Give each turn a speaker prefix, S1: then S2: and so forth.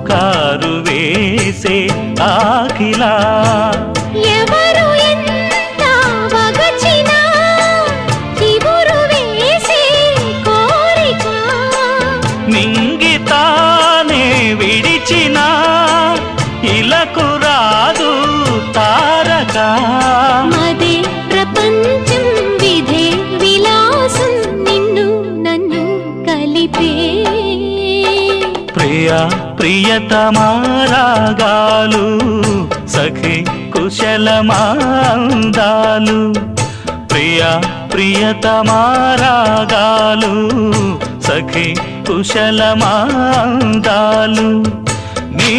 S1: పుకారు వేసే ఆకిలా
S2: ఎవరు ఎంత వగచినా చివురు వేసే కోరిక
S1: నింగితానే విడిచిన ఇలకు రాదు తారక
S2: మదే ప్రపంచం విధే విలాసం నిన్ను నన్ను కలిపే
S1: ప్రియా ప్రియతమారాగాలు సఖి కుశలమాందాలు ప్రియా ప్రియతమారాగాలు సఖి కుశలమాందాలు నీ